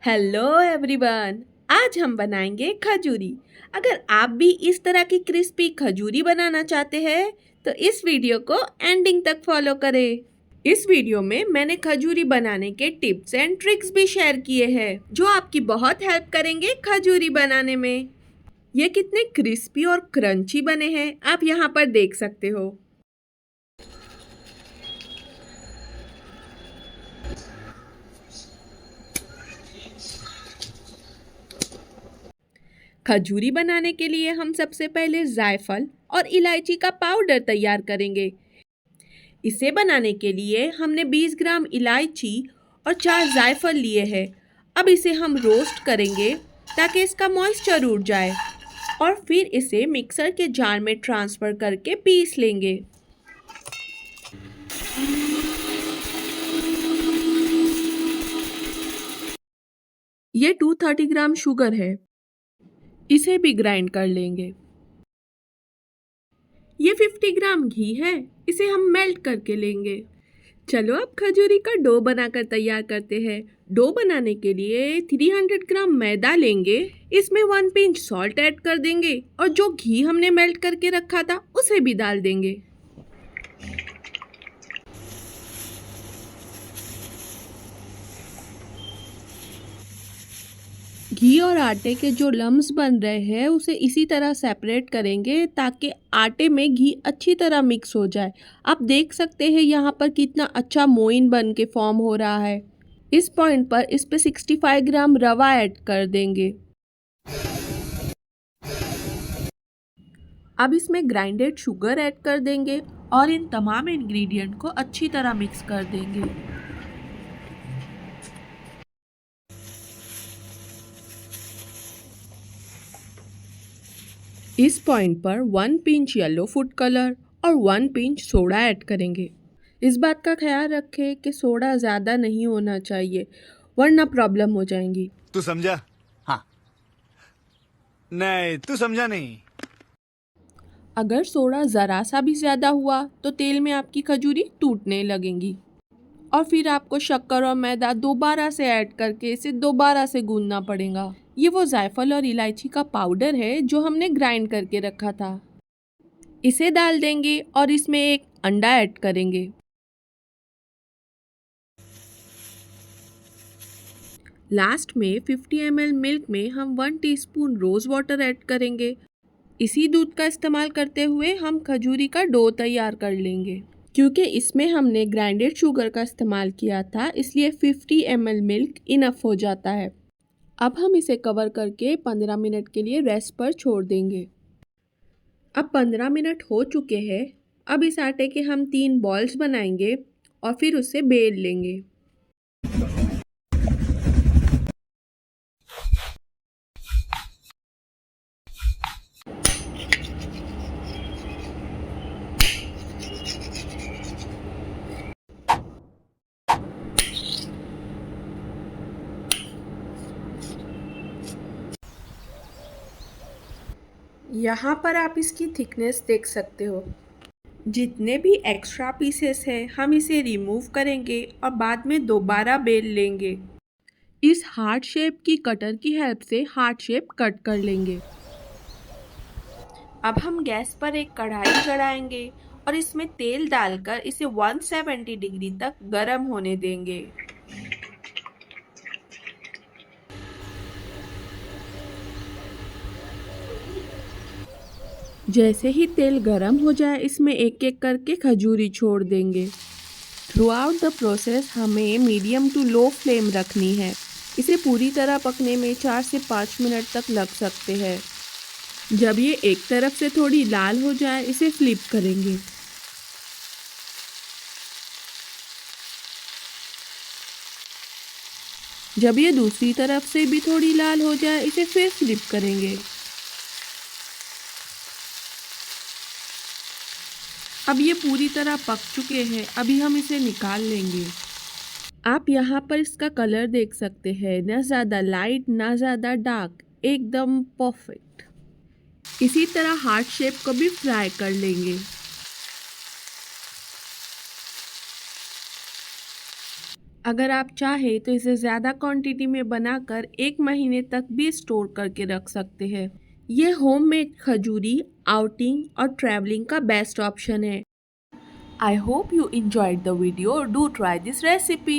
Hello everyone. आज हम बनाएंगे खजूरी। अगर आप भी इस तरह की क्रिस्पी खजूरी बनाना चाहते हैं तो इस वीडियो को एंडिंग तक फॉलो करें। इस वीडियो में मैंने खजूरी बनाने के टिप्स एंड ट्रिक्स भी शेयर किए हैं जो आपकी बहुत हेल्प करेंगे खजूरी बनाने में। ये कितने क्रिस्पी और क्रंची बने हैं आप यहाँ पर देख सकते हो। खजूरी बनाने के लिए हम सबसे पहले जायफल और इलायची का पाउडर तैयार करेंगे। इसे बनाने के लिए हमने 20 ग्राम इलायची और 4 जायफल लिए हैं। अब इसे हम रोस्ट करेंगे ताकि इसका मॉइस्चर उड़ जाए और फिर इसे मिक्सर के जार में ट्रांसफ़र करके पीस लेंगे। ये 230 ग्राम शुगर है, इसे भी ग्राइंड कर लेंगे। ये 50 ग्राम घी है, इसे हम मेल्ट करके लेंगे। चलो अब खजूरी का डो बनाकर तैयार करते हैं। डो बनाने के लिए 300 ग्राम मैदा लेंगे, इसमें 1 पिंच सॉल्ट ऐड कर देंगे और जो घी हमने मेल्ट करके रखा था उसे भी डाल देंगे। घी और आटे के जो लम्स बन रहे हैं उसे इसी तरह सेपरेट करेंगे ताकि आटे में घी अच्छी तरह मिक्स हो जाए। आप देख सकते हैं यहाँ पर कितना अच्छा मोइन बन के फॉर्म हो रहा है। इस पॉइंट पर इस पे 65 ग्राम रवा ऐड कर देंगे। अब इसमें ग्राइंडेड शुगर ऐड कर देंगे और इन तमाम इंग्रेडिएंट को अच्छी तरह मिक्स कर देंगे। इस पॉइंट पर 1 पिंच येलो फूड कलर और 1 पिंच सोडा ऐड करेंगे। इस बात का ख्याल रखें कि सोडा ज़्यादा नहीं होना चाहिए वरना प्रॉब्लम हो जाएंगी। तू समझा? हाँ। नहीं, तू समझा नहीं। अगर सोडा ज़रा सा भी ज़्यादा हुआ तो तेल में आपकी खजूरी टूटने लगेंगी और फिर आपको शक्कर और मैदा दोबारा से ऐड करके इसे दोबारा से गूंदना पड़ेगा। ये वो जायफल और इलायची का पाउडर है जो हमने ग्राइंड करके रखा था। इसे डाल देंगे और इसमें एक अंडा ऐड करेंगे। लास्ट में 50 ml मिल्क में हम 1 टीस्पून रोज़ वाटर ऐड करेंगे। इसी दूध का इस्तेमाल करते हुए हम खजूरी का डो तैयार कर लेंगे। क्योंकि इसमें हमने ग्राइंडेड शुगर का इस्तेमाल किया था इसलिए 50 ml मिल्क इनफ हो जाता है। अब हम इसे कवर करके 15 मिनट के लिए रेस्ट पर छोड़ देंगे। अब 15 मिनट हो चुके हैं। अब इस आटे के हम 3 बॉल्स बनाएंगे और फिर उसे बेल लेंगे। यहाँ पर आप इसकी थिकनेस देख सकते हो। जितने भी एक्स्ट्रा पीसेस हैं हम इसे रिमूव करेंगे और बाद में दोबारा बेल लेंगे। इस हार्ट शेप की कटर की हेल्प से हार्ट शेप कट कर लेंगे। अब हम गैस पर एक कढ़ाई चढ़ाएंगे और इसमें तेल डालकर इसे 170 डिग्री तक गर्म होने देंगे। जैसे ही तेल गर्म हो जाए इसमें एक एक करके खजूरी छोड़ देंगे। थ्रू आउट द प्रोसेस हमें मीडियम टू लो फ्लेम रखनी है। इसे पूरी तरह पकने में 4 से 5 मिनट तक लग सकते हैं। जब ये एक तरफ से थोड़ी लाल हो जाए इसे फ्लिप करेंगे। जब ये दूसरी तरफ से भी थोड़ी लाल हो जाए इसे फिर फ्लिप करेंगे। अब ये पूरी तरह पक चुके हैं। अभी हम इसे निकाल लेंगे। आप यहाँ पर इसका कलर देख सकते हैं, ना ज़्यादा लाइट ना ज़्यादा डार्क, एकदम परफेक्ट। इसी तरह हार्ट शेप को भी फ्राई कर लेंगे। अगर आप चाहे तो इसे ज़्यादा क्वांटिटी में बनाकर 1 महीने तक भी स्टोर करके रख सकते हैं। ये होममेड खजूरी आउटिंग और ट्रैवलिंग का बेस्ट ऑप्शन है। I hope you enjoyed the video. Do try this recipe.